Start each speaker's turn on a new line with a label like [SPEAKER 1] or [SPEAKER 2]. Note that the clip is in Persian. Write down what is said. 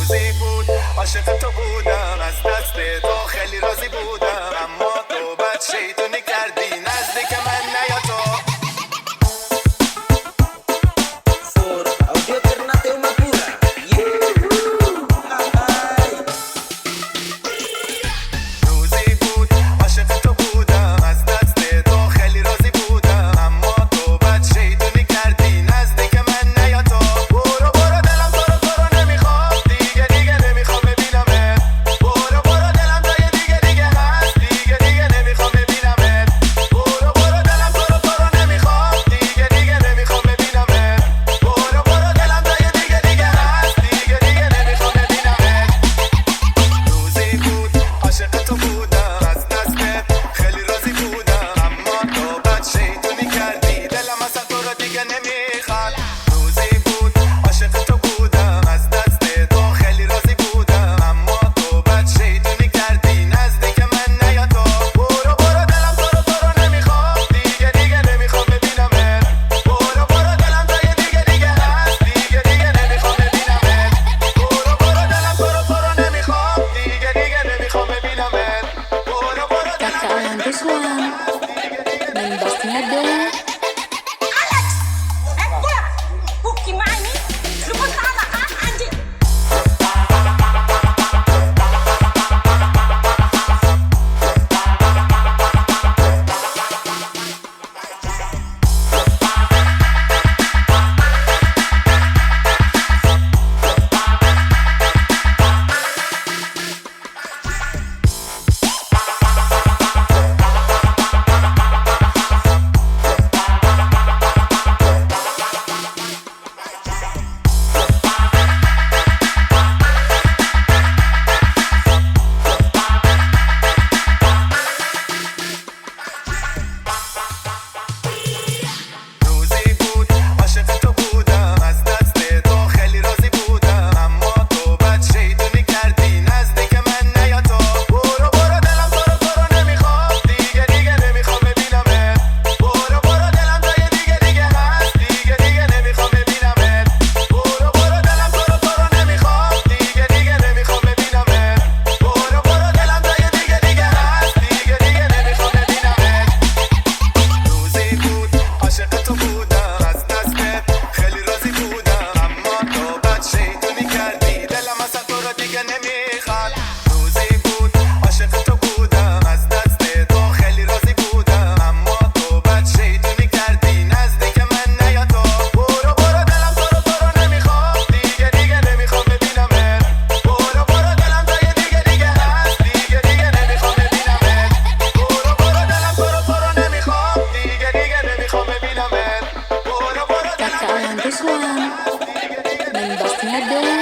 [SPEAKER 1] روزی بود عاشق تو بودم، از دست تو خیلی راضی بودم، اما تو بد شیطونی کردی نزدیک من نیا تو.
[SPEAKER 2] For audio alternativa pura.
[SPEAKER 1] روزی بود عاشق تو بودم، از دست تو خیلی راضی بودم، اما تو بد شیطونی کردی نزدیک من نیا تو. برو برو دلم تو رو نمیخواد، دیگه نمیخوام ببینمت. برو برو دلم جای دیگه هست، دیگه نمیخوام ببینمت. برو برو دلم تو رو نمیخواد، دیگه نمیخوام ببینمت. برو برو دلم جای دیگه هست، دیگه نمیخوام ببینمت. روزی بود عاشق تو بودم، از دستت خیلی راضی بودم، اما تو بد شیطونی کردی دلم اصلا تو رو دیگه نمیخواد. روزی بود عاشق تو بودم، از دست تو خیلی راضی بودم، اما تو بد شیطونی کردی نزدیک من نیا تو. برو برو دلم تو رو نمیخواد، دیگه نمیخوام ببینمت. برو برو دلم جای دیگه هست، دیگه نمیخوام ببینمت. برو برو دلم تو رو نمیخواد، دیگه نمیخوام ببینمت. برو برو دلم
[SPEAKER 3] Kakak Alan Ruslan main bassnya dong.
[SPEAKER 4] Alex, gue gimana? Lu mau salah ah anjing?
[SPEAKER 1] روزی بود عاشق تو بودم، از دست تو خیلی راضی بودم، اما تو بد شیطونی کردی نزدیک من نیا تو. برو برو دلم تو رو نمیخواد، دیگه نمیخوام ببینمت. برو برو دلم جای دیگه هست، دیگه نمیخوام ببینمت. برو برو دلم تو رو نمیخواد، دیگه نمیخوام ببینمت. برو برو دلم جای دیگه هست، دیگه نمیخوام ببینمت. روزی بود عاشق تو بودم، از دستت خیلی راضی بودم، اما تو بد شیطونی کردی دلم اصلا تو رو دیگه نمیخواد. روزی بود عاشق تو بودم، از دست تو خیلی راضی بودم، اما تو بد شیطونی کردی نزدیک من نیا تو. برو برو دلم تو رو نمیخواد، دیگه نمیخوام ببینمت. برو برو دلم جای دیگه هست، دیگه نمیخوام ببینمت. برو برو دلم تو رو نمیخواد، دیگه نمیخوام ببینمت. برو برو دلم
[SPEAKER 3] Kakak Alan Ruslan main bassnya dong.